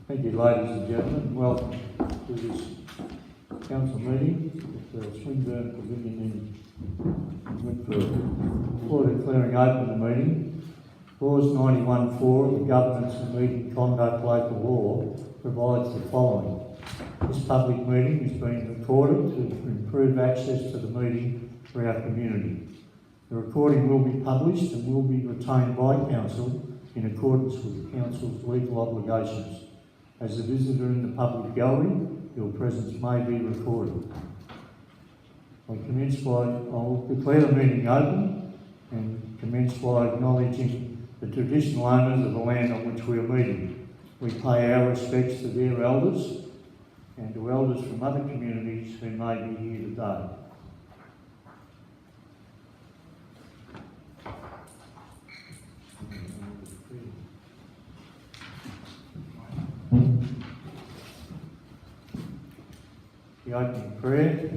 Thank you, ladies and gentlemen. Welcome to this council meeting at the Swinburne Pavilion in Whitfield. Before declaring open the meeting, Clause 91(4) of the Governance and Meeting Conduct Local Law provides the following. This public meeting is being recorded to improve access to the meeting for our community. The recording will be published and will be retained by Council in accordance with Council's legal obligations. As a visitor in the public gallery, your presence may be recorded. I will declare the meeting open and commence by acknowledging the traditional owners of the land on which we are meeting. We pay our respects to their elders and to elders from other communities who may be here today. The opening prayer.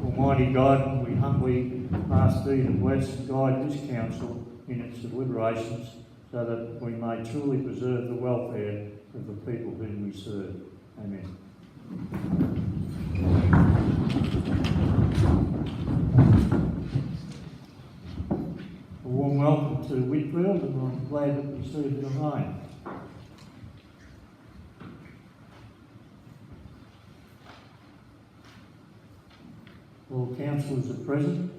Almighty God, we humbly ask Thee to bless and guide this council in its deliberations so that we may truly preserve the welfare of the people whom we serve. Amen. A warm welcome to Whitfield, and I'm glad that we see the rain. All councillors are present.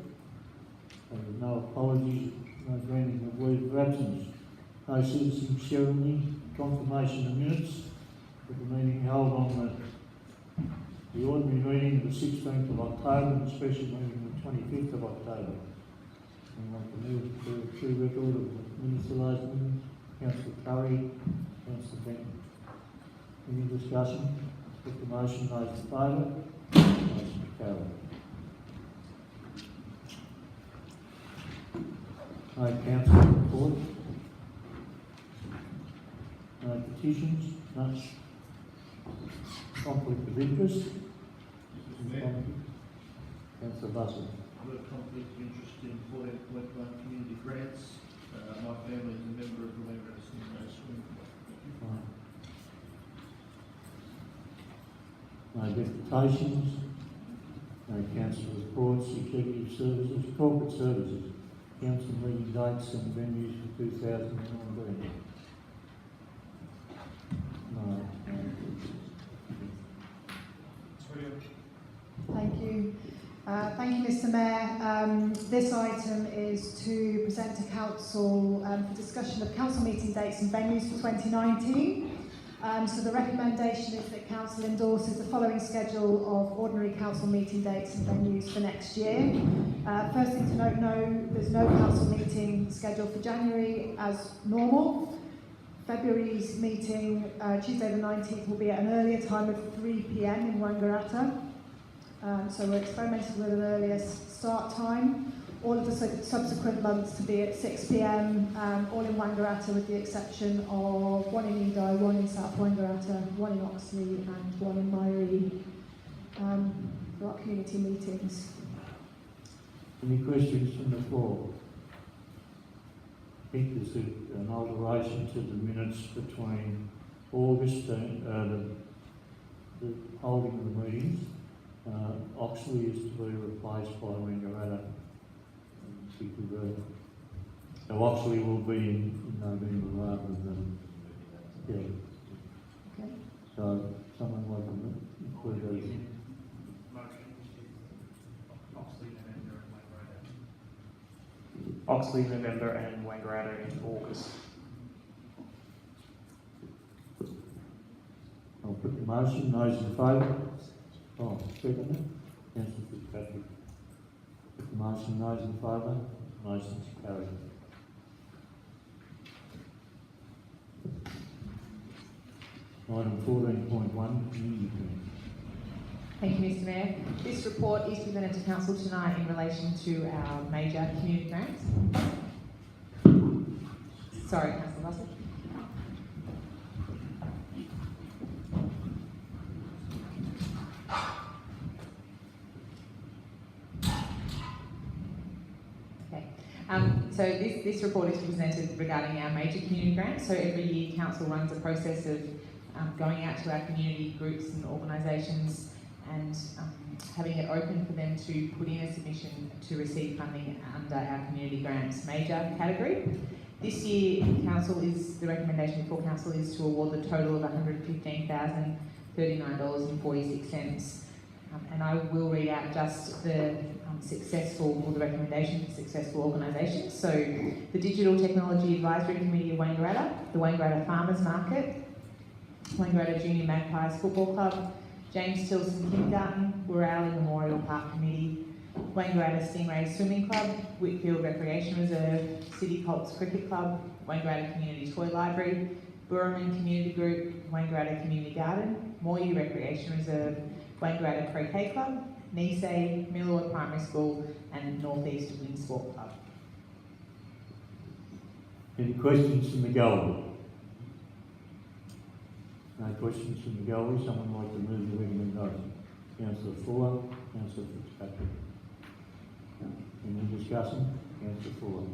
There are no apologies, no granting of leave of absence, no citizen ceremony, confirmation of minutes of the meeting held on the ordinary meeting of the 16th of October and the special meeting of the 25th of October. I'd like to move to the true record of the minutes of those meetings. Councillor Curry, Councillor Benton. Any discussion? Put the motion, those in favour? Motion carried. No council report. No petitions. No conflict of interest. Councillor Bussell. I've got a conflict of interest in 14.1 community grants. My family is a member of the Wangaratta Swim. No deputations. No council reports. Executive services. Corporate services. Council meeting dates and venues for 2019. No. Thank you. Thank you, Mr. Mayor. This item is to present to Council for discussion of council meeting dates and venues for 2019. So the recommendation is that Council endorses the following schedule of ordinary council meeting dates and venues for next year. First thing to note, there's no council meeting scheduled for January as normal. February's meeting, Tuesday the 19th, will be at an earlier time of 3 p.m. in Wangaratta. So we're experimenting with an earlier start time. All of the subsequent months to be at 6 p.m, all in Wangaratta with the exception of one in Edi, one in South Wangaratta, one in Oxley and one in Mairie for our community meetings. Any questions from the floor? I think there's an alteration to the minutes between August and the holding of the meetings. Oxley is to be replaced by Wangaratta. So Oxley will be in November rather than, yeah. Okay. So someone like to include those. Oxley, November and Wangaratta in August. the motion, those in favour? Oh, second, councillor Fitzpatrick. Put the motion, those in favour? Motion's carried. Item 14.1, community grants. Thank you, Mr Mayor. This report is presented to Council tonight in relation to our major community grants. Sorry, Councillor Russell. Okay. So this report is presented regarding our major community grants. So every year, Council runs a process of going out to our community groups and organisations and having it open for them to put in a submission to receive funding under our community grants major category. This year, the recommendation before Council is to award the total of $115,039.46. And I will read out just the the recommendation for successful organisations. So the Digital Technology Advisory Committee of Wangaratta, the Wangaratta Farmers Market, Wangaratta Junior Magpies Football Club, James Tilson Kindergarten, Woorali Memorial Park Committee, Wangaratta Stingrays Swimming Club, Whitfield Recreation Reserve, City Colts Cricket Club, Wangaratta Community Toy Library, Burraman Community Group, Wangaratta Community Garden, Moyu Recreation Reserve, Wangaratta Croquet Club, Nisei, Millwood Primary School and North East Wind Sport Club. Any questions from the gallery? No questions from the gallery. Someone like to move the recommendation? Councillor Fuller, Councillor Fitzpatrick. Any discussion? Councillor Fuller.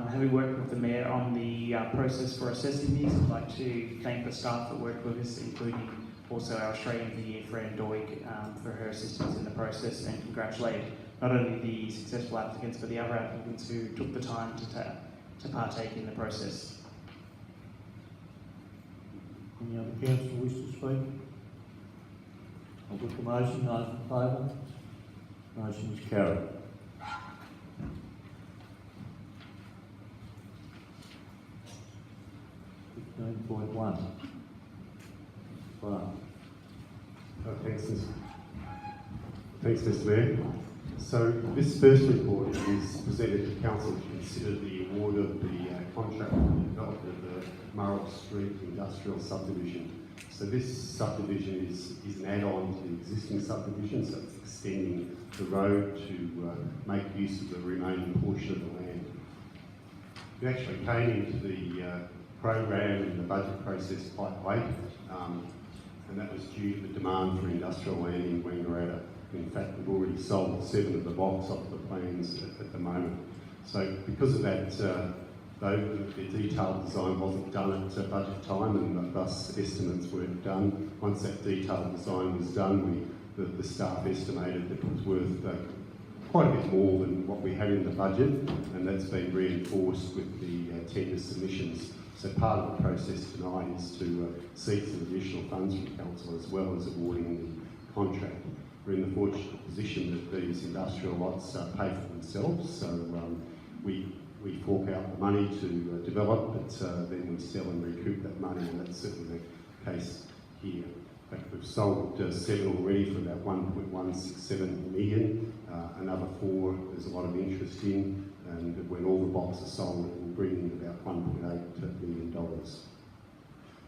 Having worked with the Mayor on the process for assessing these, I'd like to thank the staff that worked with us, including also our Australian of the Year, Fran Doig, for her assistance in the process, and congratulate not only the successful applicants but the other applicants who took the time to partake in the process. Any other councillor wish to speak? I'll put the motion. Those in favour? Motion is carried. .1. Wow. Thanks, Mr Mayor. So this first report is presented to Council to consider the award of the contract for the development of the Murrell Street Industrial Subdivision. So this subdivision is an add-on to the existing subdivision, so it's extending the road to make use of the remaining portion of the land. We actually came into the program and the budget process quite late, and that was due to the demand for industrial land in Wangaratta. In fact, we've already sold 7 of the blocks off the plans at the moment. So because of that, though the detailed design wasn't done at budget time and thus estimates weren't done, once that detailed design was done, the staff estimated that it was worth quite a bit more than what we had in the budget, and that's been reinforced with the tender submissions. So part of the process tonight is to seek some additional funds from Council as well as awarding the contract. We're in the fortunate position that these industrial lots pay for themselves, so we fork out the money to develop, but then we sell and recoup that money, and that's certainly the case here. In fact, we've sold 7 already for about 1.167 million, another 4 there's a lot of interest in, and when all the blocks are sold, it will bring in about $1.8 million.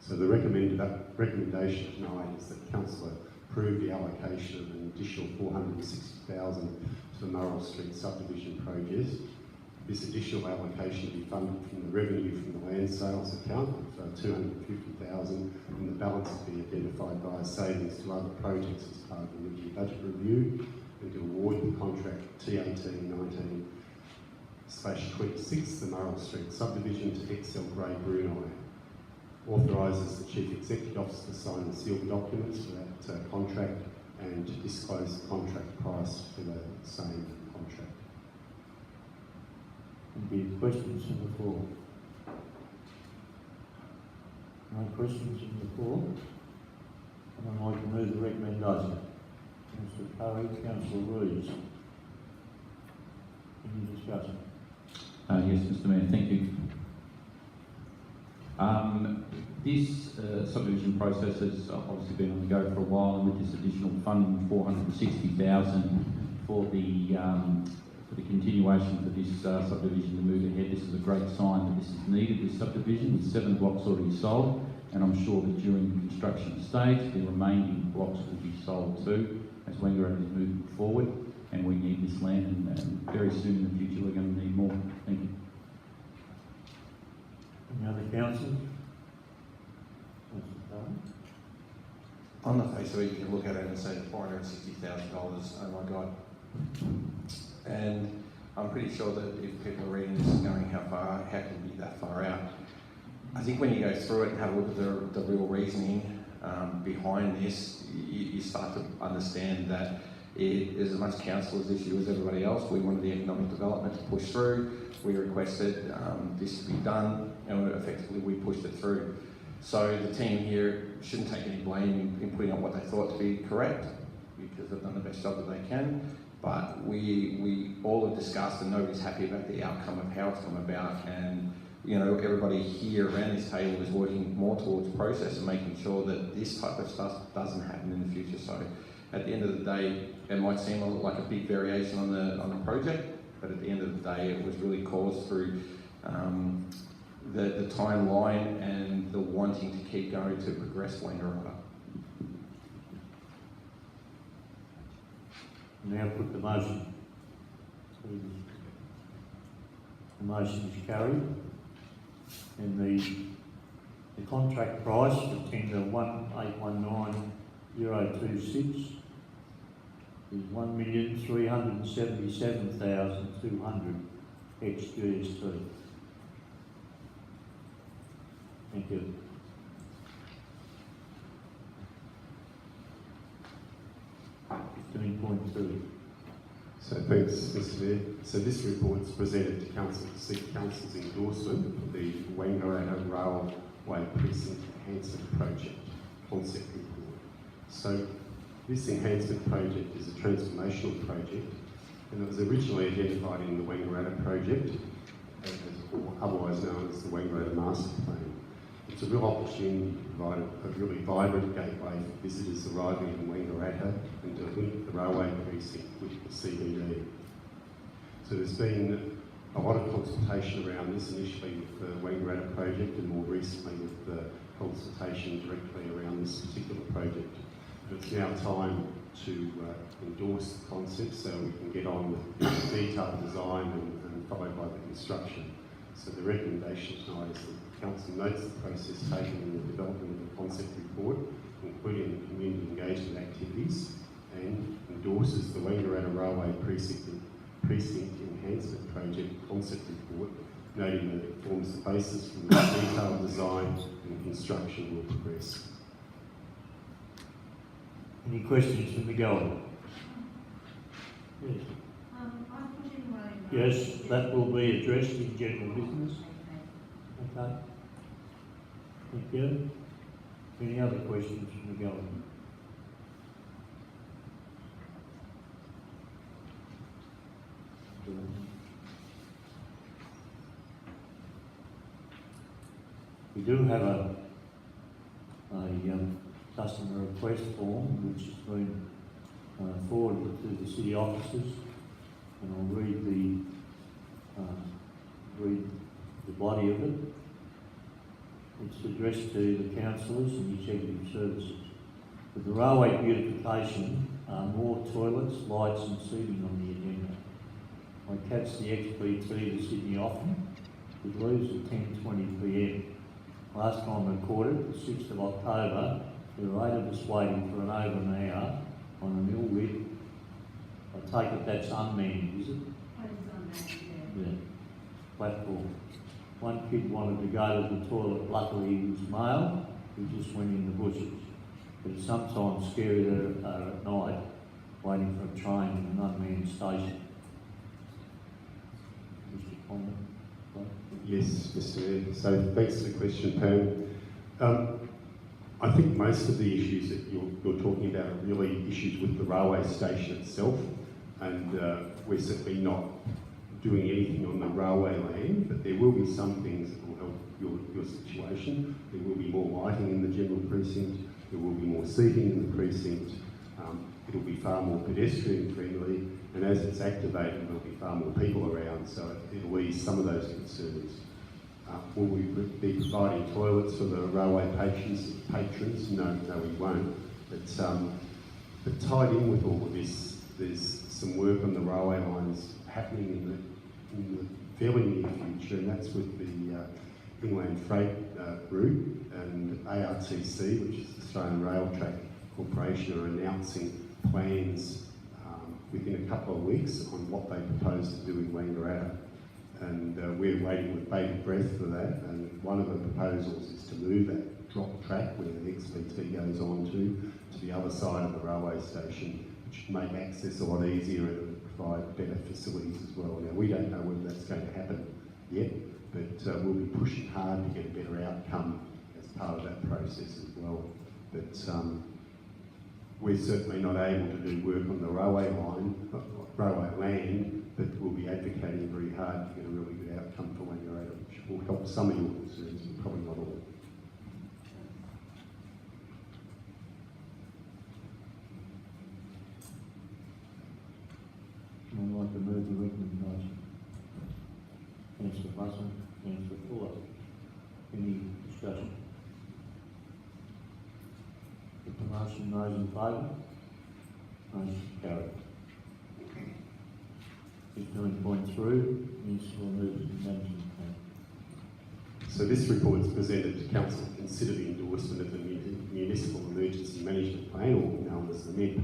So the recommendation tonight is that Council approve the allocation of an additional $460,000 to the Murrell Street subdivision project. This additional allocation will be funded from the revenue from the land sales account of $250,000, and the balance will be identified via savings to other projects as part of the mid-year budget review, and to award the contract T1819/26, the Murrell Street subdivision, to Excel Grey Brunei. Authorises the Chief Executive Officer to sign the sealed documents for that contract and to disclose the contract price for the same contract. Any questions from the floor? No questions from the floor? Someone like to move the recommendation? Councillor Curry, Councillor Reeves. Any discussion? Yes, Mr Mayor, thank you. This subdivision process has obviously been on the go for a while, and with this additional funding, 460,000 for the continuation for this subdivision to move ahead, this is a great sign that this is needed, this subdivision, with 7 blocks already sold, and I'm sure that during the construction stage, the remaining blocks will be sold too, as Wangaratta is moving forward, and we need this land, and very soon in the future we're going to need more. Thank you. Any other councillors? On the face of it, you can look at it and say $460,000, oh my God. And I'm pretty sure that if people are reading this and going, how can it be that far out? I think when you go through it and have a look at the real reasoning behind this, you start to understand that it is as much council's issue as everybody else. We wanted the economic development to push through. We requested this to be done, and effectively we pushed it through. So the team here shouldn't take any blame in putting up what they thought to be correct, because they've done the best job that they can. But we all have discussed, and nobody's happy about the outcome of how it's come about. And you know, everybody here around this table is working more towards process and making sure that this type of stuff doesn't happen in the future. So at the end of the day, it might seem like a big variation on the project, but at the end of the day, it was really caused through the timeline and the wanting to keep going to progress Wangaratta. Now put the motion. The motion is carried, and the contract price for tender 1819026 is 1,377,200 ex GST. Thank you. So thanks, Mr Mayor. So this report's presented to Council to seek Council's endorsement of the Wangaratta Railway Precinct Enhancement Project concept report. So this enhancement project is a transformational project, and it was originally identified in the Wangaratta project, or otherwise known as the Wangaratta Master Plan. It's a real opportunity to provide a really vibrant gateway for visitors arriving in Wangaratta and to link the railway precinct with the CBD. So there's been a lot of consultation around this, initially with the Wangaratta project and more recently with the consultation directly around this particular project. But it's now time to endorse the concept so we can get on with the detailed design and followed by the construction. So the recommendation tonight is that Council notes the process taken in the development of the concept report, including community engagement activities, and endorses the Wangaratta Railway Precinct Enhancement Project concept report, noting that it forms the basis from which detailed design and construction will progress. Any questions from the gallery? Yes. Yes, that will be addressed in general business. Okay. Thank you. Any other questions from the gallery? We do have a customer request form which has been forwarded to the city offices, and I'll read the body of it. It's addressed to the councillors and executive services. With the railway beautification, more toilets, lights and seating on the agenda. I catch the XPT to Sydney often. It leaves at 10:20 p.m. Last time recorded, the 6th of October, there were 8 of us waiting for over an hour on an ill-lit. I take it that's unmanned, is it? Yeah. Platform. One kid wanted to go to the toilet, luckily he was male, he just went in the bushes. But it's sometimes scary there at night, waiting for a train in an unmanned station. Mr. Conlon? Yes, Mr Mayor. So thanks for the question, Pam. I think most of the issues that you're talking about are really issues with the railway station itself, and we're certainly not doing anything on the railway land, but there will be some things that will help your situation. There will be more lighting in the general precinct, there will be more seating in the precinct, it'll be far more pedestrian friendly, and as it's activated there'll be far more people around, so it'll ease some of those concerns. Will we be providing toilets for the railway patrons? No, we won't. But tied in with all of this, there's some work on the railway lines happening in the fairly near future, and that's with the Inland Freight route, and ARTC, which is Australian Rail Track Corporation, are announcing plans within a couple of weeks on what they propose to do in Wangaratta. And we're waiting with bated breath for that, and one of the proposals is to move that drop track where the XPT goes on to the other side of the railway station, which would make access a lot easier and it would provide better facilities as well. Now, we don't know whether that's going to happen yet, but we'll be pushing hard to get a better outcome as part of that process as well. But we're certainly not able to do work on the railway land, but we'll be advocating very hard to get a really good outcome for Wangaratta, which will help some of your concerns, but probably not all. I'd like to move the recommendation. Councillor Musson, Councillor Fuller. Any discussion? Put the motion, those in favour? Motion carried. 15.3, Municipal Emergency Management Plan. So this report is presented to Council to consider the endorsement of the Municipal Emergency Management Plan, or known as the MIP.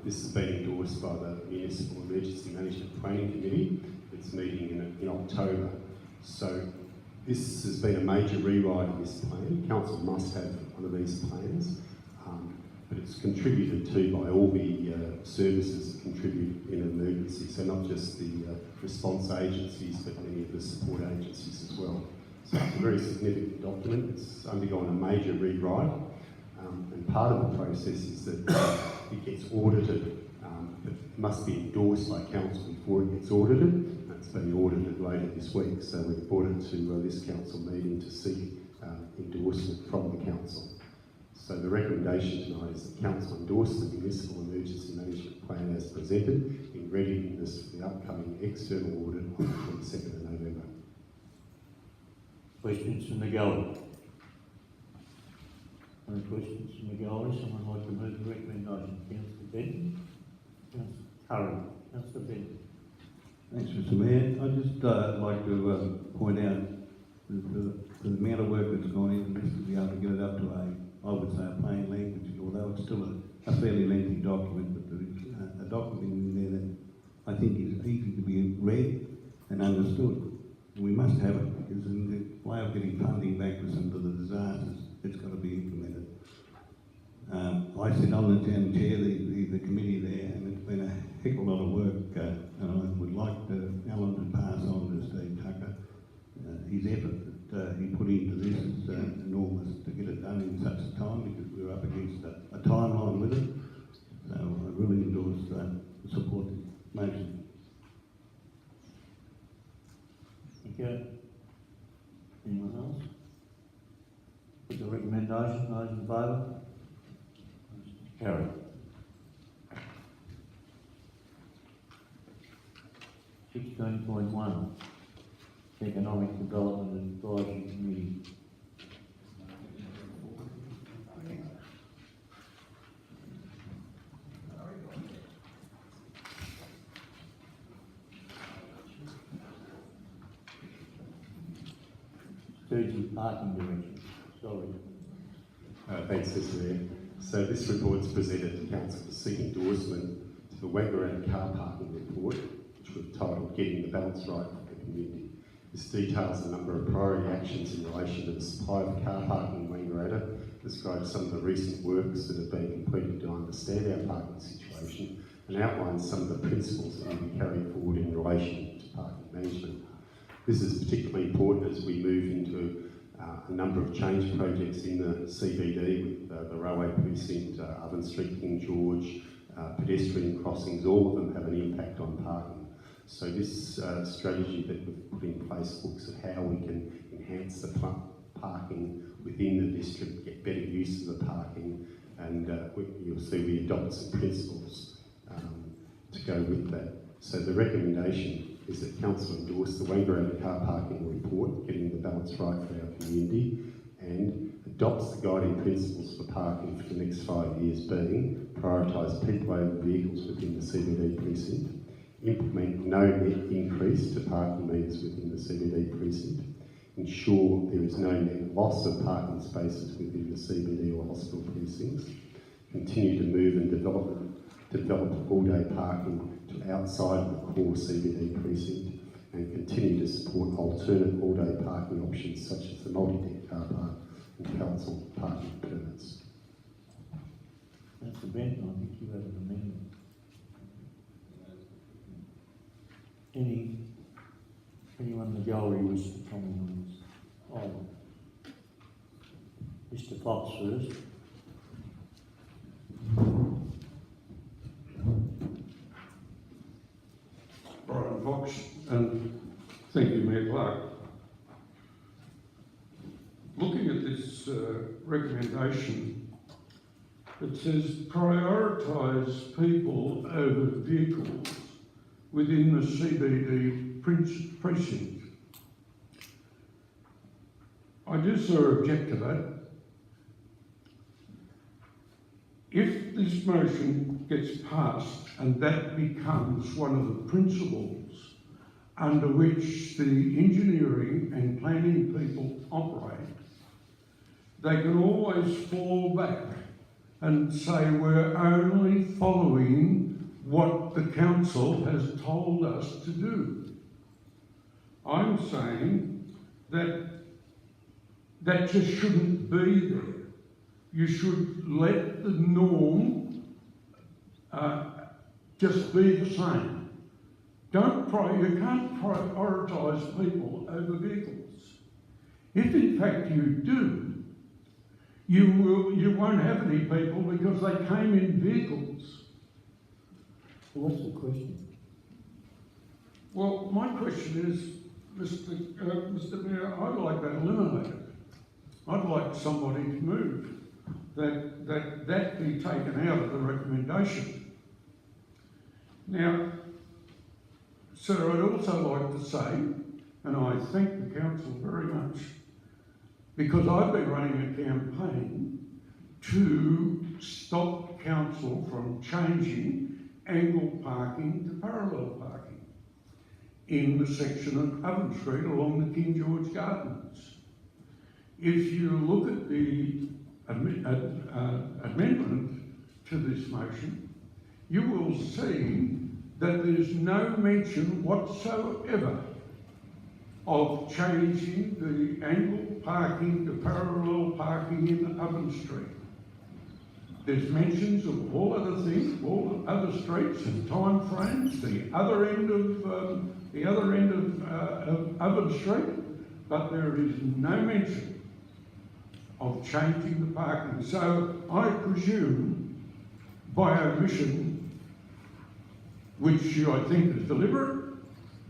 This has been endorsed by the Municipal Emergency Management Planning Committee. It's meeting in October. So this has been a major rewrite of this plan. Council must have one of these plans, but it's contributed to by all the services that contribute in an emergency. So not just the response agencies, but many of the support agencies as well. So it's a very significant document. It's undergone a major rewrite. And part of the process is that it gets audited. It must be endorsed by council before it gets audited. That's being audited later this week, so we've brought it to this council meeting to seek endorsement from the council. So the recommendation tonight is that council endorse the Municipal Emergency Management Plan as presented in readiness for the upcoming external audit on the 22nd of November. Questions from the gallery? No questions from the gallery? Someone like to move the recommendation? Councillor Benton? Councillor Curry? Councillor Benton? Thanks, Mr. Mayor. I'd just like to point out the amount of work that's gone into this to be able to get it up to I would say a plain language, although it's still a fairly lengthy document, but there is a document in there that I think is easy to be read and understood. And we must have it, because in the way of getting funding back for some of the disasters, it's got to be implemented. I sit on the town chair, the committee there, and it's been a heck of a lot of work, and I would like Alan to pass on to Steve Tucker his effort that he put into this is enormous to get it done in such a time, because we're up against a timeline with it. So I really endorse support the motion. Thank you. Anyone else? Put the recommendation, those in favour? Carried. 16.1, Economic Development Advisory Committee. Strategic parking direction. Sorry. Thanks, Mr. Mayor. So this report is presented to Council to seek endorsement to the Wangaratta car parking report, which we've titled Getting the Balance Right for the Community. This details a number of priority actions in relation to the supply of car parking in Wangaratta, describes some of the recent works that have been completed to understand our parking situation, and outlines some of the principles that will be carried forward in relation to parking management. This is particularly important as we move into a number of change projects in the CBD with the railway precinct, Oven Street, King George, pedestrian crossings. All of them have an impact on parking. So this strategy that we've put in place looks at how we can enhance enhance the parking within the district, get better use of the parking, and you'll see we adopt some principles to go with that. So the recommendation is that Council endorse the Wangaratta car parking report, getting the balance right for our community, and adopts the guiding principles for parking for the next 5 years, being prioritise peak-load vehicles within the CBD precinct, implement no net increase to parking meters within the CBD precinct, ensure there is no net loss of parking spaces within the CBD or hospital precincts, continue to move and develop all-day parking to outside of the core CBD precinct, and continue to support alternate all-day parking options such as the multi-deck car park and council parking permits. Councillor Benton, I think you have an amendment. Anyone in the gallery wish to comment on this? Mr. Fox first. Brian Fox, and thank you, Mayor Clark. Looking at this recommendation, it says prioritise people over vehicles within the CBD precinct. I do sort of object to that. If this motion gets passed and that becomes one of the principles under which the engineering and planning people operate, they can always fall back and say we're only following what the council has told us to do. I'm saying that that just shouldn't be there. You should let the norm just be the same. You can't prioritise people over vehicles. If in fact you do, you won't have any people because they came in vehicles. So what's the question? Well, my question is, Mr. Mayor, I'd like that eliminated. I'd like somebody to move that be taken out of the recommendation. Now, sir, I'd also like to say, and I thank the council very much, because I've been running a campaign to stop council from changing angled parking to parallel parking in the section of Oven Street along the King George Gardens. If you look at the amendment to this motion, you will see that there's no mention whatsoever of changing the angled parking to parallel parking in Oven Street. There's mentions of all other things, all other streets and time frames, the other end of Oven Street, but there is no mention of changing the parking. So I presume, by omission, which I think is deliberate,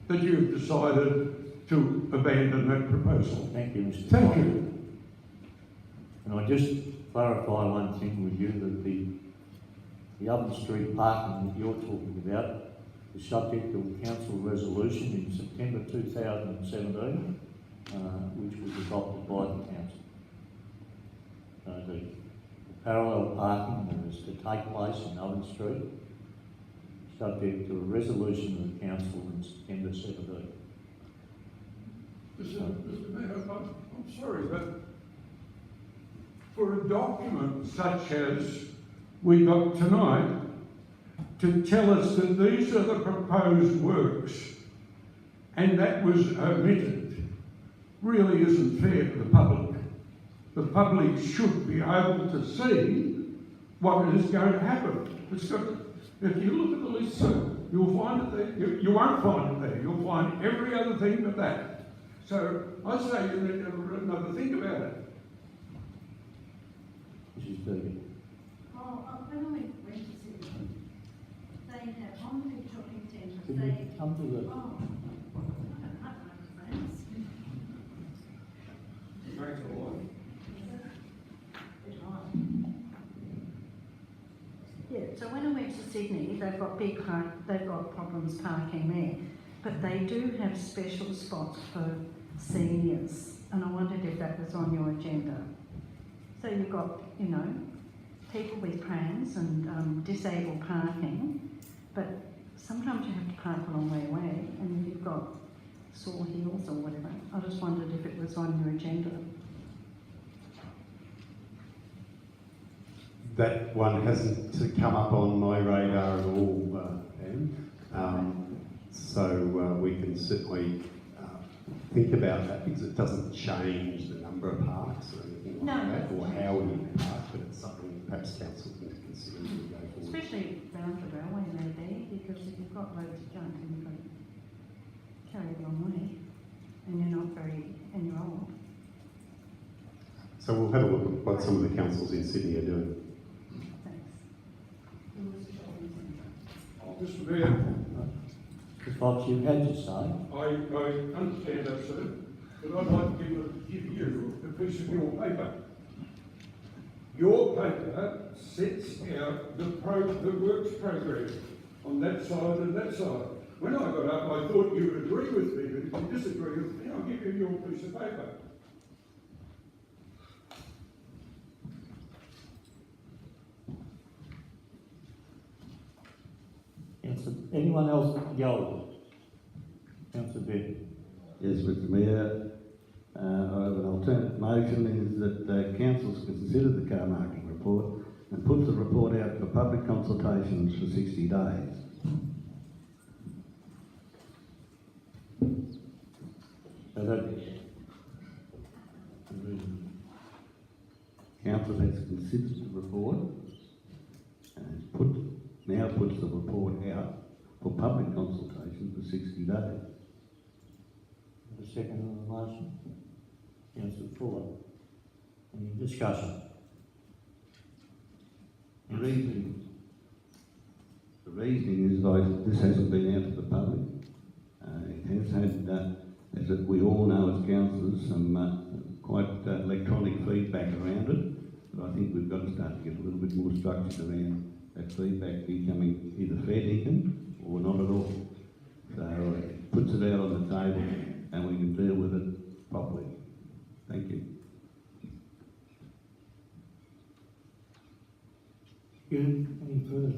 that you have decided to abandon that proposal. Thank you, Mr. Thank Fox. you. And I just clarify one thing with you, that the Oven Street parking that you're talking about is subject to a council resolution in September 2017, which was adopted by the council. The parallel parking that is to take place in Oven Street, subject to a resolution of the council in September 17. Mr. Mayor, I'm sorry, but for a document such as we got tonight to tell us that these are the proposed works and that was omitted really isn't fair to the public. The public should be able to see what is going to happen. If you look at the list, sir, you'll find it there. You won't find it there. You'll find every other thing but that. So I say you need to have another think about it. Mrs. Deegan. Oh, when I went to Sydney, they have on the shopping centres, Could you come to the... oh, I don't know the names. takes a lot. Yeah, so when I went to Sydney, they've got problems parking there, but they do have special spots for seniors, and I wondered if that was on your agenda. So you've got, you know, people with prams and disabled parking, but sometimes you have to park a long way away, and if you've got sore heels or whatever, I just wondered if it was on your agenda. That one hasn't come up on my radar at all, Anne. So we can certainly think about that, because it doesn't change the number of parks or anything like that, or how we park, but it's something perhaps council can consider as we go forward. Especially round the railway maybe, because if you've got loads of junk and you've got to carry it a long way, and you're old. So we'll have a look at what some of the councils in Sydney are doing. Mr Mayor, Mr Fox, you had to say. I understand that, sir, but I'd like to give you a piece of your paper. Your paper sets out the works program on that side and that side. When I got up, I thought you would agree with me, but if you disagree with me, I'll give you your piece of paper. Anyone else go? Councillor Benn. Yes, Mr Mayor. I have an alternate motion is that councils consider the car marking report and put the report out for public consultations for 60 days. So that, Council has considered the report and now puts the report out for public consultation for 60 days. the second on the motion. Councillor Fuller. Any discussion? The reasoning is like this hasn't been out to the public. It has had, as we all know as councillors, some quite electronic feedback around it. But I think we've got to start to get a little bit more structured around that feedback becoming either fair dinkum or not at all. So it puts it out on the table and we can deal with it properly. Thank you. Any further?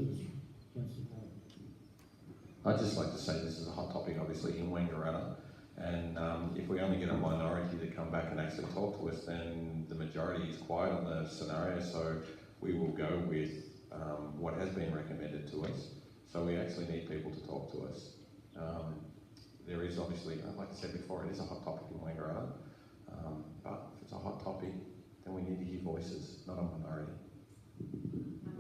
I'd just like to say this is a hot topic, obviously, in Wangaratta, and if we only get a minority to come back and actually talk to us, then the majority is quiet on the scenario, so we will go with what has been recommended to us. So we actually need people to talk to us. There is obviously, like I said before, it is a hot topic in Wangaratta, but if it's a hot topic, then we need to hear voices, not a minority.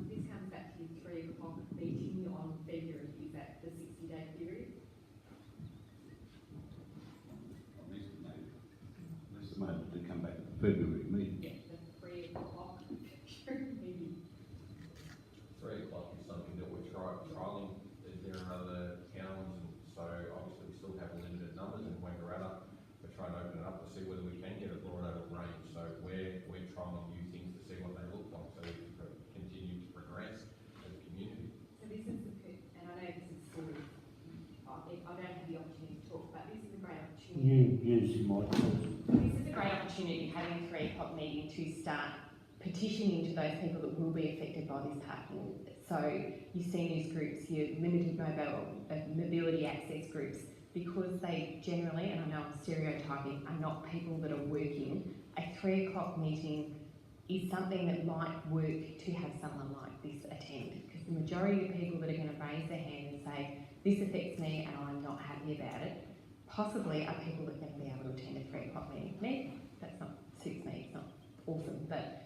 This comes back to your 3 o'clock meeting on February. Is that the 60-day period? Mr Mayor, to come back at the February meeting. Yes, the 3 o'clock meeting. 3 o'clock is something that we're trialling. There are other towns, and so obviously we still have limited numbers in Wangaratta. We're trying to open it up to see whether we can get a broader range. So we're trialling new things to see what they look like, so we can continue to progress as a community. So this is, and I know this is sort of, I don't have the opportunity to talk, but this is a great opportunity. You use your microphone. This is a great opportunity, having a 3 o'clock meeting, to start petitioning to those people that will be affected by this parking. So your seniors groups, your limited mobility access groups, because they generally, and I know I'm stereotyping, are not people that are working, a 3 o'clock meeting is something that might work to have someone like this attend. Because the majority of people that are going to raise their hand and say, this affects me and I'm not happy about it, possibly are people that are going to be able to attend a 3 o'clock meeting. Me, that's not suits me, it's not awesome, but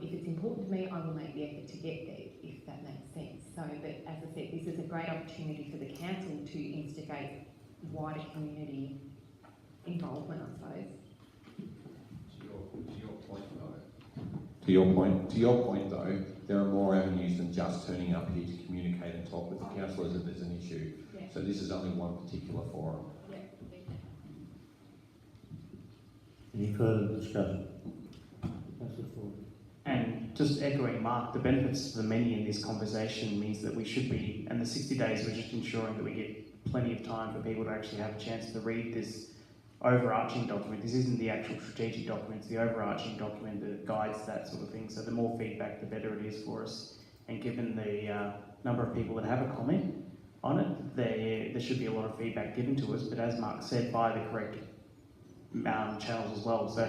if it's important to me, I will make the effort to get there, if that makes sense. So, but as I said, this is a great opportunity for the council to instigate wider community involvement, I suppose. To your point though, there are more avenues than just turning up here to communicate and talk with the councillors if there's an issue. Yeah. So this is only one particular forum. Yeah. Any further discussion? Councillor Ford. And just echoing Mark, the benefits to the many in this conversation means that we should be, and the 60 days, we're just ensuring that we get plenty of time for people to actually have a chance to read this overarching document. This isn't the actual strategic document, it's the overarching document that guides that sort of thing. So the more feedback, the better it is for us. And given the number of people that have a comment on it, there should be a lot of feedback given to us, but as Mark said, by the correct channels as well. So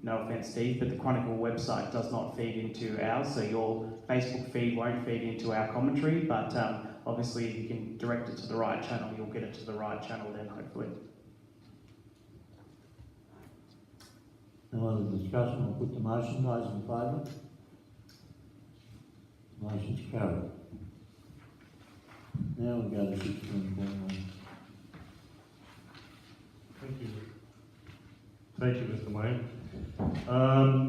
no offence, Steve, but the Chronicle website does not feed into ours, so your Facebook feed won't feed into our commentary, but obviously if you can direct it to the right channel, you'll get it to the right channel then, hopefully. No other discussion, I'll put the motion. Those in favour? Motion's carried. Now we go to 16.1. Thank you. Thank you, Mr. Mayor.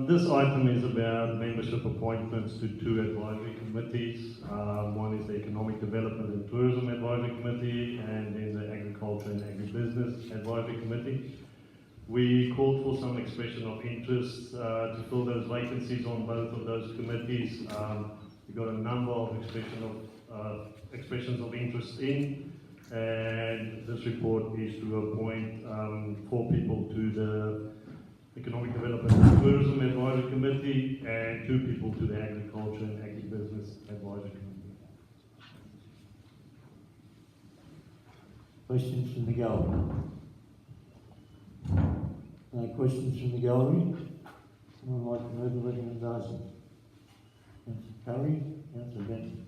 This item is about membership appointments to two advisory committees. One is the Economic Development and Tourism Advisory Committee, and then the Agriculture and Agribusiness Advisory Committee. We called for some expression of interest to fill those vacancies on both of those committees. We got a number of expressions of interest in, and this report is to appoint 4 people to the Economic Development and Tourism Advisory Committee and 2 people to the Agriculture and Agribusiness Advisory Committee. Questions from the gallery? No questions from the gallery? Someone like to move the recommendation? Councillor Curry, Councillor Benson.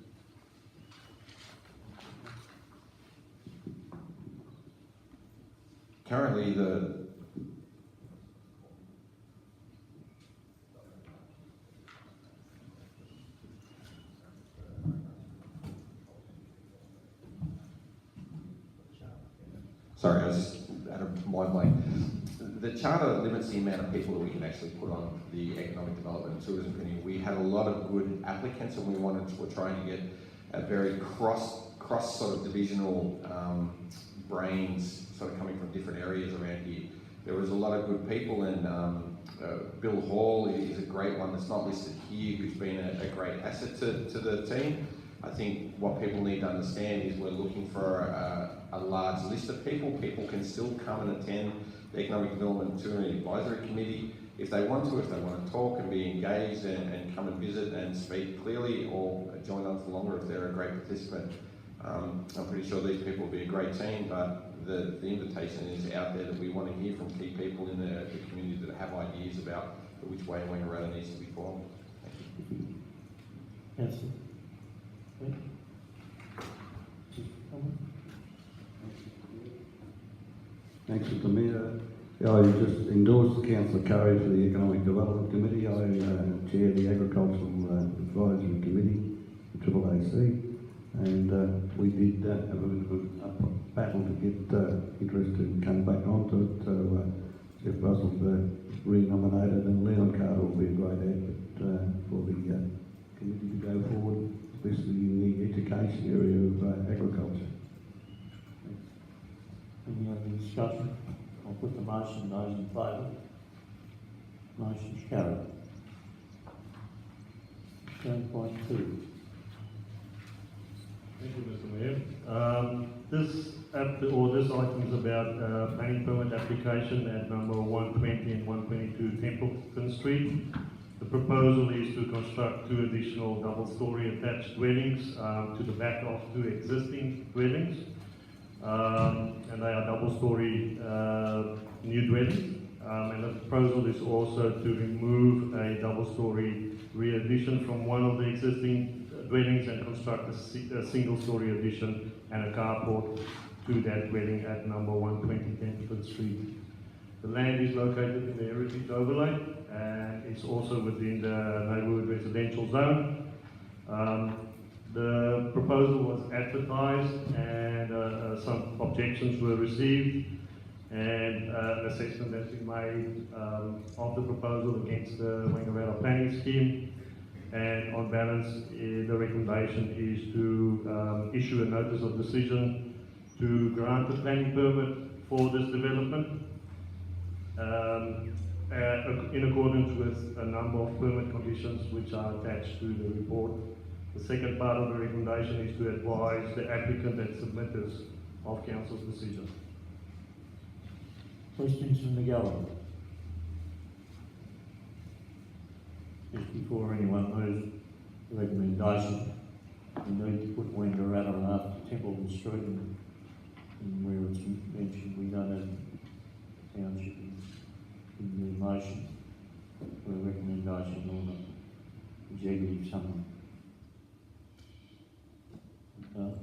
Currently, sorry, I was just out of mind blank. The charter limits the amount of people that we can actually put on the Economic Development and Tourism Committee. We had a lot of good applicants, and we're trying to get a very cross sort of divisional brains sort of coming from different areas around here. There was a lot of good people, and Bill Hall is a great one that's not listed here, who's been a great asset to the team. I think what people need to understand is we're looking for a large list of people. People can still come and attend the Economic Development and Tourism Advisory Committee if they want to talk and be engaged and come and visit and speak clearly, or join on for longer if they're a great participant. I'm pretty sure these people will be a great team, but the invitation is out there that we want to hear from key people in the community that have ideas about which way Wangaratta needs to be formed. Thank you. Councillor. Thanks, Mr. Mayor. I just endorsed Councillor Curry for the Economic Development Committee. I chair the Agricultural Advisory Committee, the AAAC, and we did have a bit of a battle to get interest to come back onto it. So Jeff Russell's re-nominated, and Leon Carter will be a great advocate for the committee to go forward, especially in the education area of agriculture. Any other discussion? I'll put the motion. Those in favour? Motion's carried. 10.2. Thank you, Mr. Mayor. This item is about planning permit application at number 120 and 122 Templeton Street. The proposal is to construct 2 additional double-storey attached dwellings to the back of 2 existing dwellings. And they are double-storey new dwellings. And the proposal is also to remove a double-storey re-addition from one of the existing dwellings and construct a single-storey addition and a carport to that dwelling at number 120 Templeton Street. The land is located in the Heritage Overlay, and it's also within the neighbourhood residential zone. The proposal was advertised, and some objections were received, and an assessment has been made of the proposal against the Wangaratta planning scheme. And on balance, the recommendation is to issue a notice of decision to grant the planning permit for this development. in accordance with a number of permit conditions which are attached to the report. The second part of the recommendation is to advise the applicant and submitters of council's decision. Questions from the gallery? Just before anyone moves the recommendation, we need to put Wangaratta after Templeton Street and where it's mentioned we don't have township in the motion for a recommendation or the executive summary. Okay.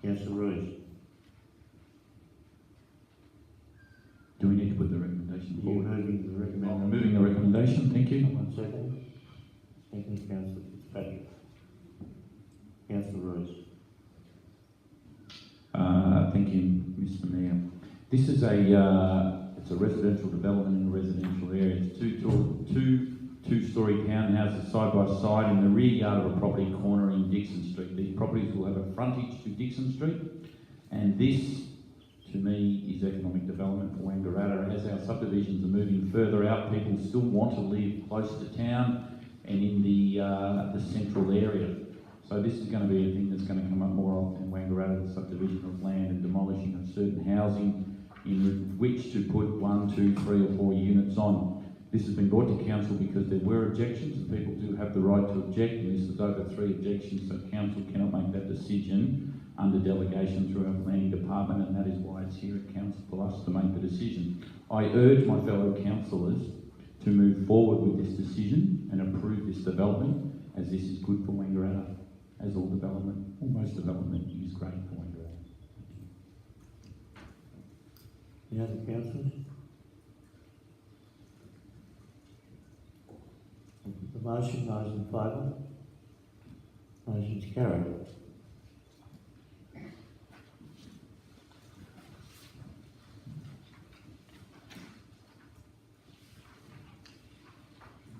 Councillor Rees. Do we need to put the recommendation You're forward? moving the recommendation. I'm moving the recommendation, thank you. 1 second. Second, Councillor Fitzpatrick. Councillor Rees. Thank you, Mr. Mayor. This is it's a residential development in a residential area. It's two-storey townhouses side by side in the rear yard of a property cornering Dixon Street. These properties will have a frontage to Dixon Street, and this, to me, is economic development for Wangaratta. As our subdivisions are moving further out, people still want to live close to town and in the central area. So this is going to be a thing that's going to come up more often in Wangaratta, the subdivision of land and demolishing of certain housing in which to put 1, 2, 3 or 4 units on. This has been brought to council because there were objections, and people do have the right to object, and this is over 3 objections, so council cannot make that decision under delegation through our planning department, and that is why it's here at council for us to make the decision. I urge my fellow councillors to move forward with this decision and approve this development, as this is good for Wangaratta, as all development, or most development, is great for Wangaratta. Any other councillors? The motion, those in favour? Motion's carried.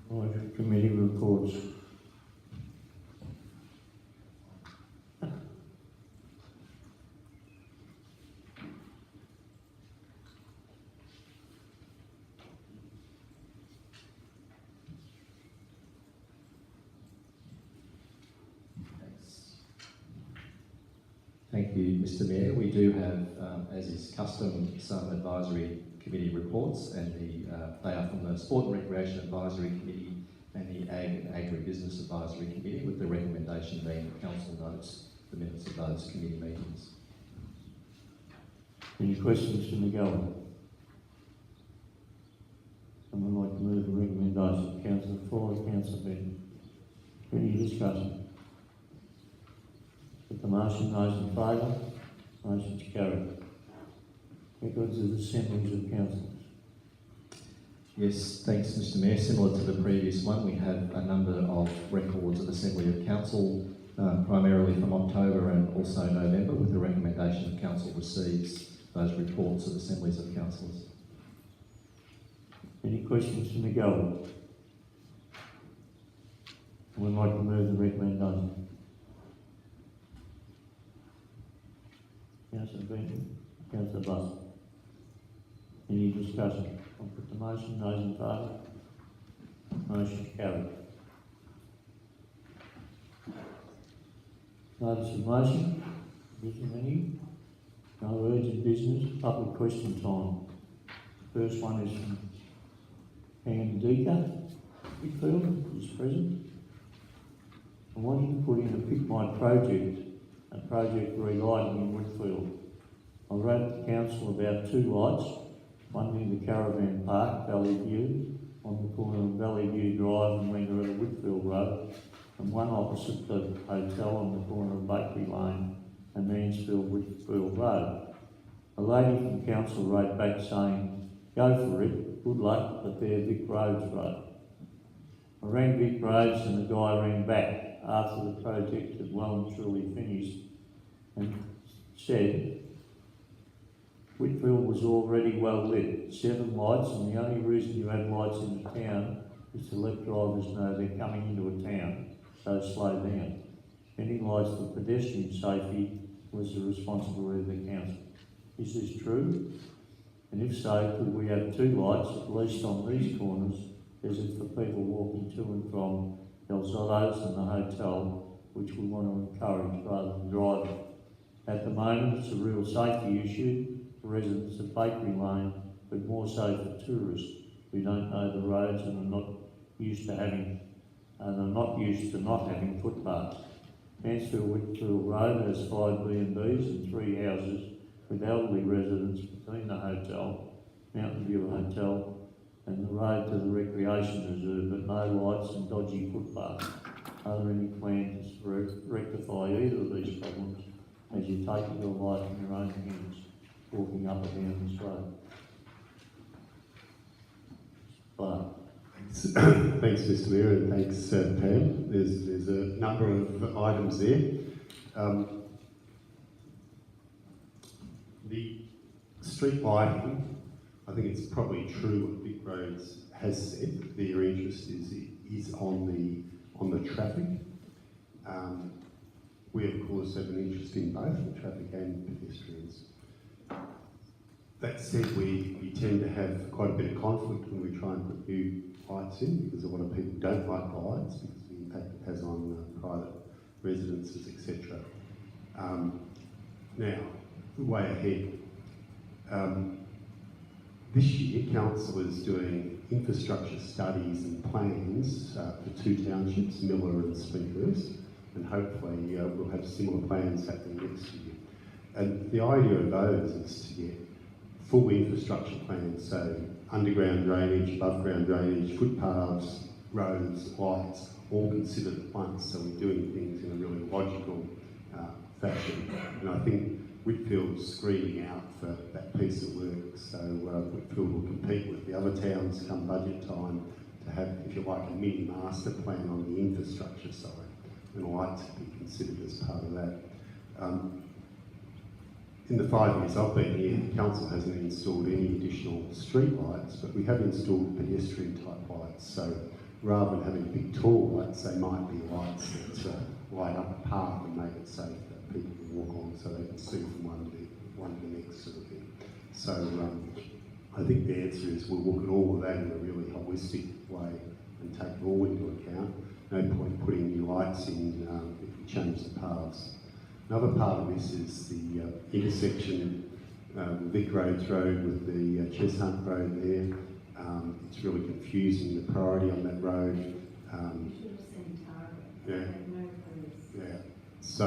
Right, committee reports. Thank you, Mr. Mayor. We do have, as is custom, some advisory committee reports, and they are from the Sport and Recreation Advisory Committee and the Ag and Agribusiness Advisory Committee, with the recommendation being that council notes the minutes of those committee meetings. Any questions from the gallery? Someone like to move the recommendation? Councillor Ford, Councillor Benton. Any discussion? Put the motion, those in favour? Motion's carried. Records of assemblies of councillors. Yes, thanks, Mr. Mayor. Similar to the previous one, we have a number of records of Assembly of Council, primarily from October and also November, with the recommendation that Council receives those reports of Assemblies of Councillors. Any questions from the gallery? Would like to move the recommendation? Councillor Benton, Councillor Buss. Any discussion? I'll put the motion, those in favour? Motion carried. Notice of motion, isn't any? No urgent business, public question time. First one is from Pam Deaker, Whitfield, is present. I want you to put in a Pick My Project, a project relighting in Whitfield. I wrote the council about 2 lights, one near the Caravan Park, Valley View, on the corner of Valley View Drive and Wangaratta Whitfield Road, and one opposite the hotel on the corner of Bakery Lane and Mansfield Whitfield Road. A lady from council wrote back saying, "Go for it, good luck, but they're Vic Roads Road." I rang Vic Roads and the guy rang back after the project had well and truly finished and said, "Whitfield was already well lit, 7 lights, and the only reason you had lights in the town is to let drivers know they're coming into a town, so slow down. Any lights for pedestrian safety was the responsibility of the council. Is this true? And if so, could we have 2 lights, at least on these corners, as if for people walking to and from El Zotto's and the hotel, which we want to encourage rather than driving? At the moment, it's a real safety issue for residents of Bakery Lane, but more so for tourists who don't know the roads and are not used to not having footpaths. Mansfield-Whitfield Road has 5 B&Bs and 3 houses with elderly residents between the hotel, Mountain View Hotel, and the road to the recreation reserve, but no lights and dodgy footpaths. Are there any plans to rectify either of these problems as you take your life in your own hands, walking up and down this road? Clark. Thanks, Mr. Mayor, and thanks, Pam. There's a number of items there. The street lighting, I think it's probably true what Vic Roads has said. Their interest is on the traffic. We of course have an interest in both the traffic and pedestrians. That said, we tend to have quite a bit of conflict when we try and put new lights in, because a lot of people don't like lights because of the impact it has on private residences, etc. Now, the way ahead. This year, Council is doing infrastructure studies and plans for 2 townships, Miller and Springhurst, and hopefully we'll have similar plans happening next year. And the idea of those is to get full infrastructure plans, so underground drainage, above ground drainage, footpaths, roads, lights, all considered at once, so we're doing things in a really logical fashion. And I think Whitfield's screaming out for that piece of work, so Whitfield will compete with the other towns come budget time to have, if you like, a mini master plan on the infrastructure side, and lights to be considered as part of that. In the 5 years I've been here, the council hasn't installed any additional street lights, but we have installed pedestrian type lights. So rather than having big tall lights, they might be lights that light up a path and make it safe that people can walk on, so they can see from one to the next sort of thing. So I think the answer is we'll look at all of that in a really holistic way and take it all into account. No point putting new lights in if we change the paths. Another part of this is the intersection, Vic Roads Road with the Cheshunt Road there. It's really confusing, the priority on that road. Yeah. So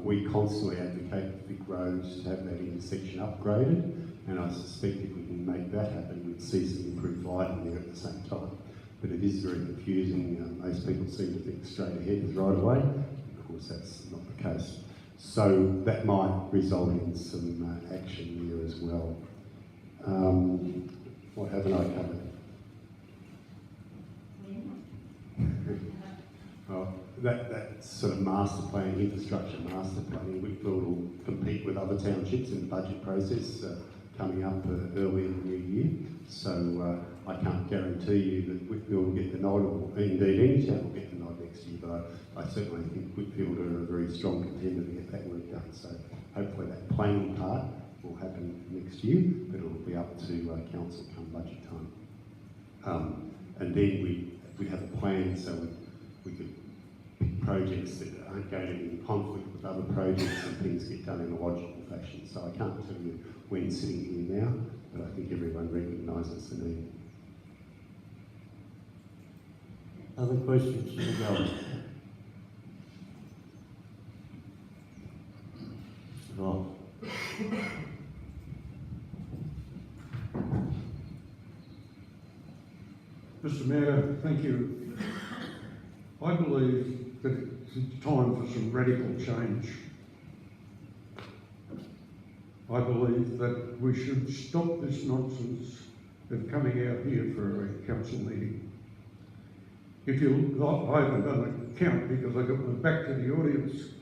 we constantly advocate for Vic Roads to have that intersection upgraded, and I suspect if we can make that happen, we'd see some improved lighting there at the same time. But it is very confusing. Most people seem to think straight ahead is right away. Of course, that's not the case. So that might result in some action there as well. What haven't I covered? Well, that sort of master plan, infrastructure master planning, Whitfield will compete with other townships in the budget process coming up early in the new year. So I can't guarantee you that Whitfield will get the nod, or indeed any town will get the nod next year, but I certainly think Whitfield are a very strong contender to get that work done. So hopefully that planning part will happen next year, but it will be up to council come budget time. And then we'd have a plan so we could pick projects that aren't going to be in conflict with other projects and things get done in a logical fashion. So I can't tell you when sitting here now, but I think everyone recognises the need. Other questions from the government? Right. Mr. Mayor, thank you. I believe that it's time for some radical change. I believe that we should stop this nonsense of coming out here for a council meeting. If you look, I haven't done a count because I got my back to the audience,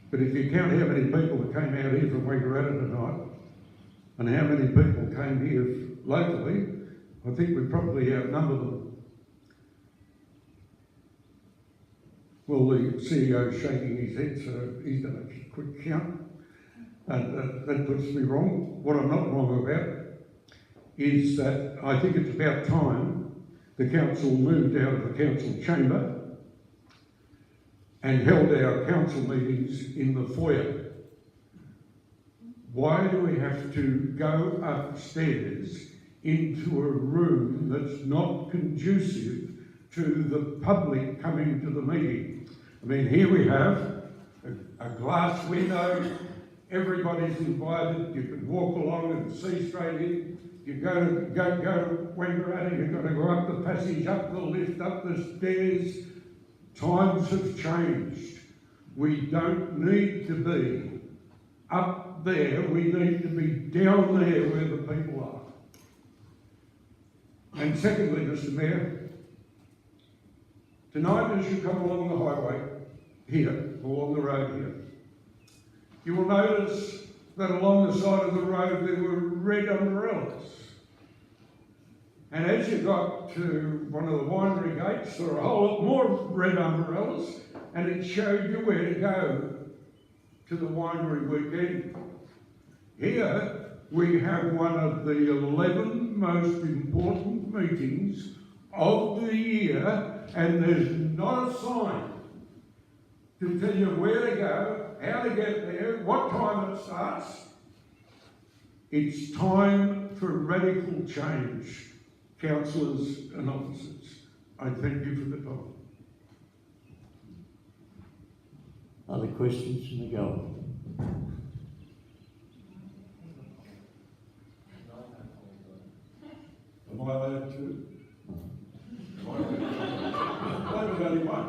but if you count how many people that came out here from Wangaratta tonight and how many people came here locally, I think we probably outnumber them. Well, the CEO's shaking his head, so he's done a quick count. that puts me wrong. What I'm not wrong about is that I think it's about time the council moved out of the council chamber and held our council meetings in the foyer. Why do we have to go upstairs into a room that's not conducive to the public coming to the meeting? I mean, here we have a glass window, everybody's invited, you can walk along and see straight in. You go Wangaratta, you've got to go up the passage, up the lift, up the stairs. Times have changed. We don't need to be up there, we need to be down there where the people are. And secondly, Mr. Mayor, tonight as you come along the highway, here, along the road here, you will notice that along the side of the road there were red umbrellas. And as you got to one of the winery gates, there were a whole lot more red umbrellas, and it showed you where to go to the winery weekend. Here we have one of the 11 most important meetings of the year, and there's not a sign to tell you where to go, how to get there, what time it starts. It's time for radical change, councillors and officers. I thank you for the time. Other questions from the gallery? Am I allowed to? I only one.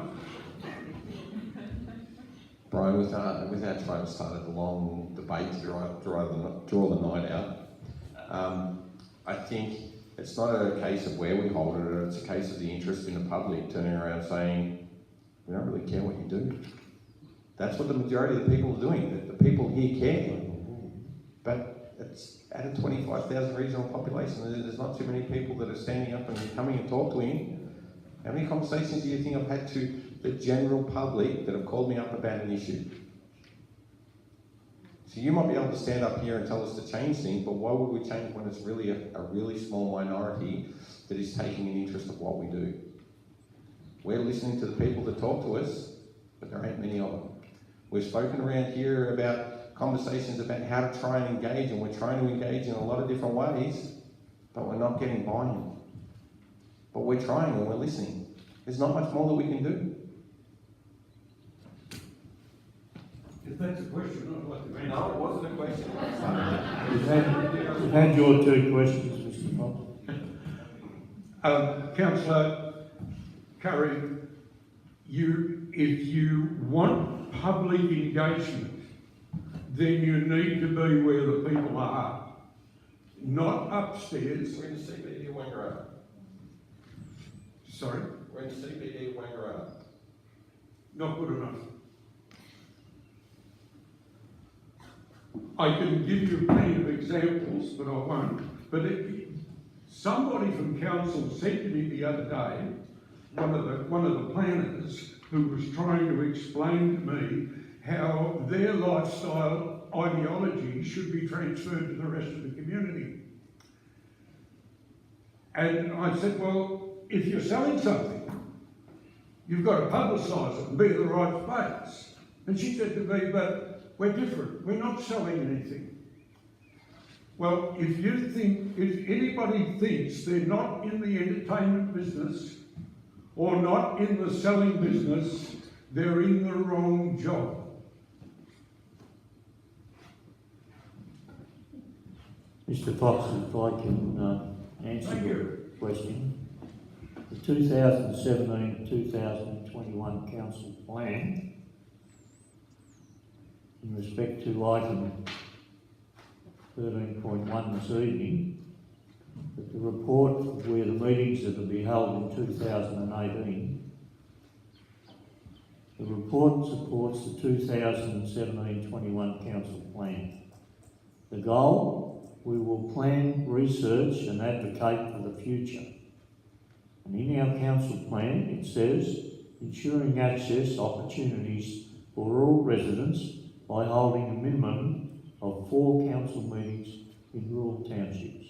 Brian, without trying to start a long debate to draw the night out, I think it's not a case of where we hold it, it's a case of the interest in the public turning around saying, we don't really care what you do. That's what the majority of the people are doing. The people here care. But it's out of 25,000 regional population, there's not too many people that are standing up and coming and talk to him. How many conversations do you think I've had to the general public that have called me up about an issue? So you might be able to stand up here and tell us to change things, but why would we change when it's really a really small minority that is taking an interest of what we do? We're listening to the people that talk to us, but there ain't many of them. We've spoken around here about conversations about how to try and engage, and we're trying to engage in a lot of different ways, but we're not getting buy-in. But we're trying and we're listening. There's not much more that we can do. If that's a question, I'd like to answer. No, it wasn't a question. You've had your two questions, Mr. Fox. Councillor Curry, if you want public engagement, then you need to be where the people are, not upstairs. We're in the CBD of Wangaratta. Sorry? We're in the CBD of Wangaratta. Not good enough. I can give you plenty of examples, but I won't. But somebody from council said to me the other day, one of the planners who was trying to explain to me how their lifestyle ideology should be transferred to the rest of the community. And I said, well, if you're selling something, you've got to publicise it and be at the right place. And she said to me, but we're different. We're not selling anything. Well, if anybody thinks they're not in the entertainment business or not in the selling business, they're in the wrong job. Mr. Fox, if I can answer your question. The 2017-2021 council plan, in respect to item 13.1 this evening, that the report of where the meetings are to be held in 2018, the report supports the 2017-21 council plan. The goal, we will plan, research and advocate for the future. And in our council plan it says, ensuring access opportunities for all residents by holding a minimum of 4 council meetings in rural townships.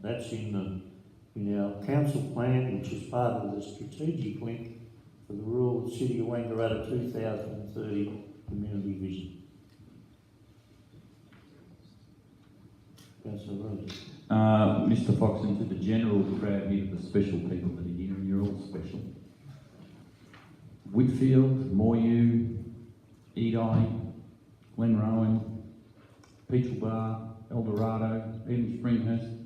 That's in our council plan, which is part of the strategic link for the rural city of Wangaratta 2030 community vision. Councillor Rogers. Mr. Foxton, to the general crowd here, the special people that are here, and you're all special. Whitfield, Moyu, Edi, Glenrowan, Peachel Eldorado, even Springhurst.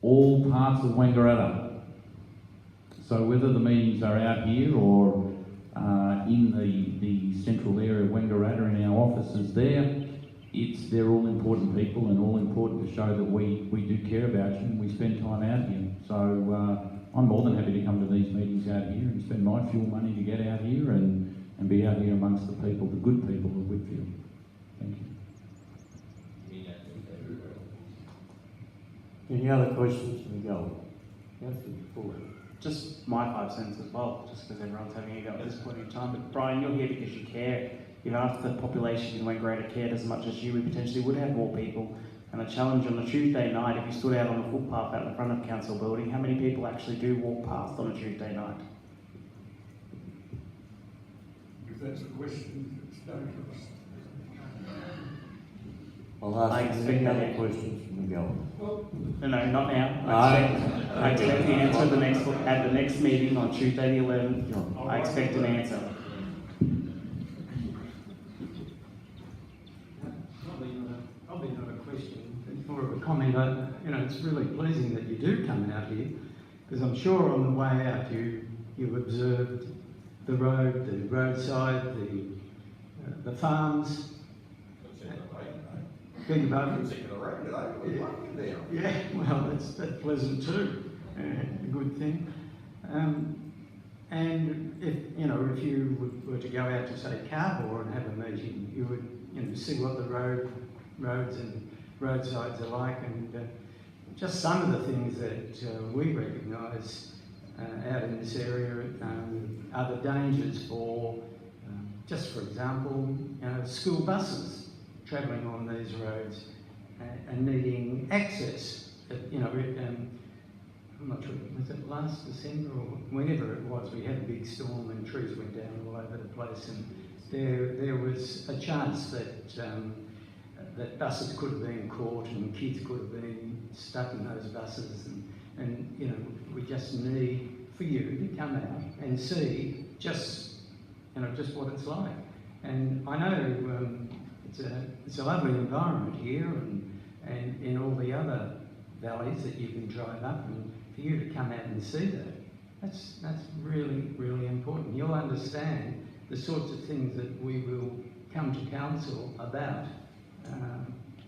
All parts of Wangaratta. So whether the meetings are out here or in the central area of Wangaratta in our offices there, they're all important people and all important to show that we do care about you and we spend time out here. So I'm more than happy to come to these meetings out here and spend my fuel money to get out here and be out here amongst the people, the good people of Whitfield. Thank you. Any other questions from the gallery? Councillor Ford. Just my 5 cents as well, just because everyone's having a go at this point in time. But Brian, you're here because you care. You know, if the population in Wangaratta cared as much as you, we potentially would have more people. And a challenge on a Tuesday night, if you stood out on the footpath out in front of council building, how many people actually do walk past on a Tuesday night? If that's a question, it's dangerous. I'll ask any other questions from the gallery. No, not now. I expect the answer at the next meeting on Tuesday the 11th. I expect an answer. Probably not a question, it's more of a comment. You know, it's really pleasing that you do come out here, because I'm sure on the way out you observed the road, the roadside, the farms. Beg your pardon? Yeah, well, that's pleasant too, a good thing. And if you were to go out to say Carbour and have a meeting, you would see what the roads and roadsides are like, and just some of the things that we recognise out in this area are the dangers for, just for example, school buses travelling on these roads and needing access. I'm not sure, was it last December or whenever it was, we had a big storm and trees went down all over the place, and there was a chance that that buses could have been caught and kids could have been stuck in those buses, and we just need for you to come out and see just what it's like. And I know it's a lovely environment here and in all the other valleys that you can drive up, and for you to come out and see that's really, really important. You'll understand the sorts of things that we will come to council about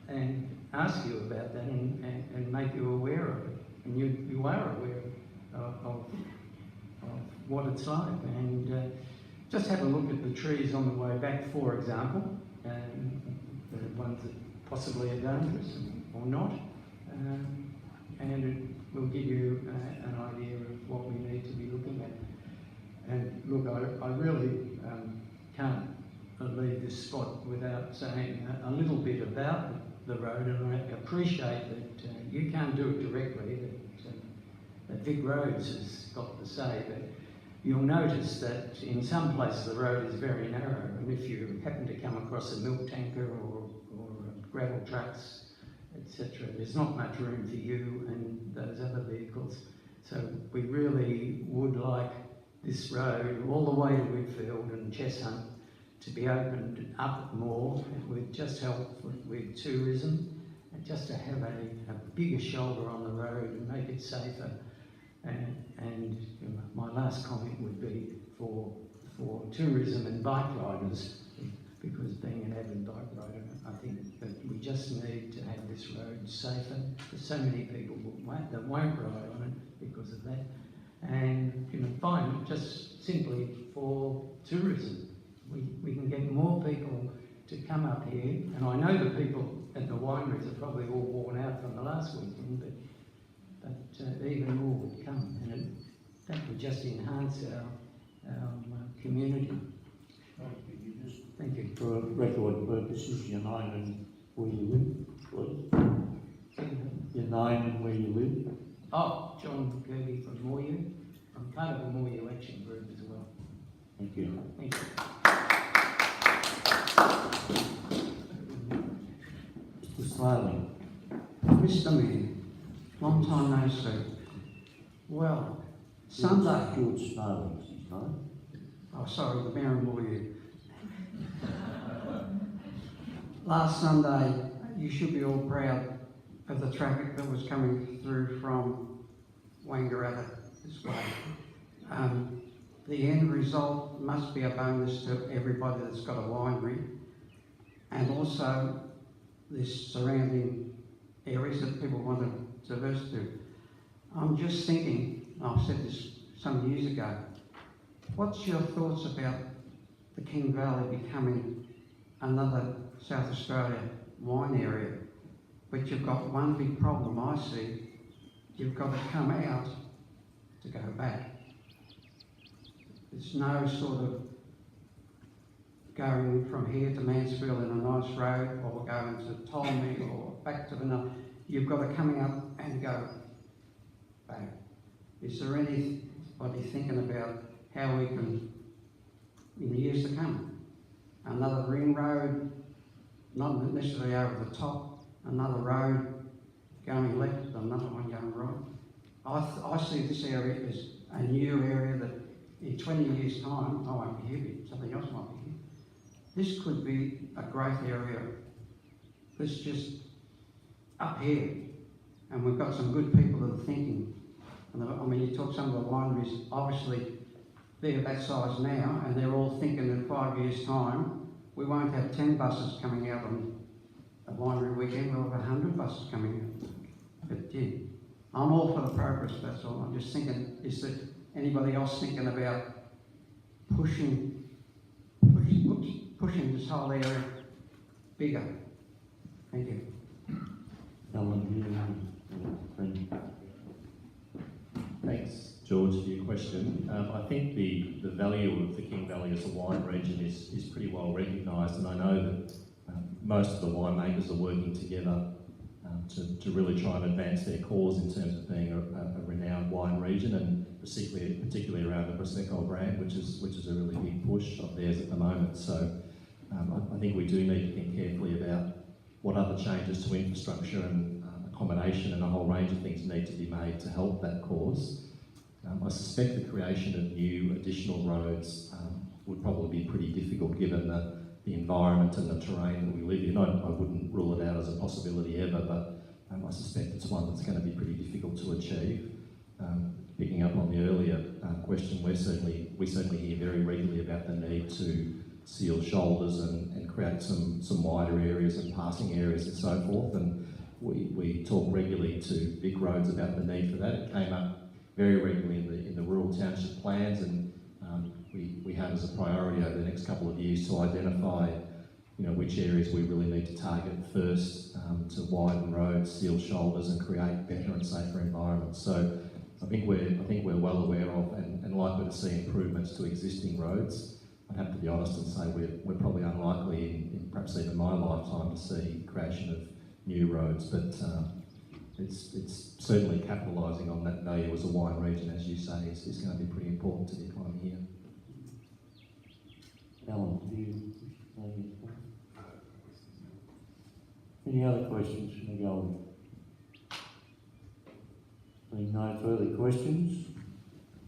and ask you about that and make you aware of it. And you are aware of what it's like. And just have a look at the trees on the way back, for example, the ones that possibly are dangerous or not. And it will give you an idea of what we need to be looking at. And look, I really can't leave this spot without saying a little bit about the road, and I appreciate that you can't do it directly, that Vic Roads has got to say, but you'll notice that in some places the road is very narrow, and if you happen to come across a milk tanker or gravel trucks, etc., there's not much room for you and those other vehicles. So we really would like this road all the way to Whitfield and Cheshunt to be opened up more, with just help with tourism, and just to have a bigger shoulder on the road and make it safer. And my last comment would be for tourism and bike riders, because being an avid bike rider, I think that we just need to have this road safer. There's so many people that won't ride on it because of that. And fine, just simply for tourism. We can get more people to come up here, and I know the people at the wineries are probably all worn out from the last weekend, but even more would come, and that would just enhance our community. Thank you. For record purposes, your name and where you live, please. Your name and where you live. Oh, John Kirby from Mooryu. I'm part of the Mooryu Action Group as well. Thank you. Thank you. Mr. Slowly. Mr. Mayor, long time no see. Well, Sunday. George Snowden, no? Oh, sorry, the Mayor of Mooryu. Last Sunday, you should be all proud of the traffic that was coming through from Wangaratta this way. The end result must be a bonus to everybody that's got a winery, and also this surrounding areas that people want to traverse to. I'm just thinking, I've said this some years ago, what's your thoughts about the King Valley becoming another South Australia wine area? But you've got one big problem I see, you've got to come out to go back. There's no sort of going from here to Mansfield in a nice road, or going to Ptolemy or back to another. You've got to come out and go back. Is there anybody thinking about how we can, in the years to come, another ring road, not necessarily over the top, another road going left, another one going right? I see this area as a new area that in 20 years' time, I won't be here, but something else might be here. This could be a great area that's just up here, and we've got some good people that are thinking. And I mean, you talk some of the wineries, obviously they're that size now, and they're all thinking in 5 years' time, we won't have 10 buses coming out on a winery weekend, we'll have 100 buses coming out. But yeah, I'm all for the progress, that's all. I'm just thinking, is there anybody else thinking about pushing this whole area bigger? Thank you. Thanks, George, for your question. I think the value of the King Valley as a wine region is pretty well recognised, and I know that most of the winemakers are working together to really try and advance their cause in terms of being a renowned wine region, and particularly around the Prosecco brand, which is a really big push of theirs at the moment. So I think we do need to think carefully about what other changes to infrastructure and accommodation and a whole range of things need to be made to help that cause. I suspect the creation of new additional roads would probably be pretty difficult given the environment and the terrain that we live in. I wouldn't rule it out as a possibility ever, but I suspect it's one that's going to be pretty difficult to achieve. Picking up on the earlier question, we certainly hear very regularly about the need to seal shoulders and create some wider areas and passing areas and so forth. And we talk regularly to Vic Roads about the need for that. It came up very regularly in the rural township plans, and we have as a priority over the next couple of years to identify, which areas we really need to target first to widen roads, seal shoulders, and create better and safer environments. So I think we're well aware of and likely to see improvements to existing roads. I'd have to be honest and say we're probably unlikely in perhaps even my lifetime to see creation of new roads, but it's certainly capitalising on that value as a wine region, as you say, is going to be pretty important to the economy here. Alan, do you any other questions from the gallery? Being no further questions,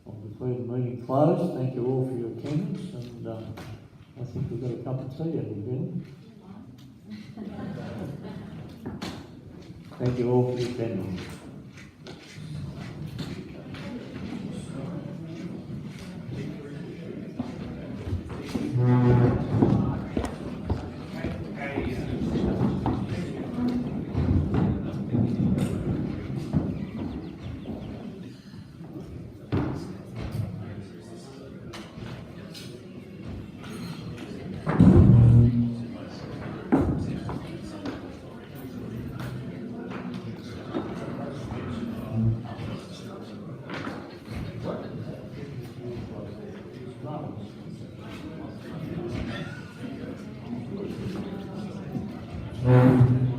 I'll declare the meeting closed. Thank you all for your attendance, and I think we've got a cup of tea, have we, Bill? Thank you all for your attendance. Thank you.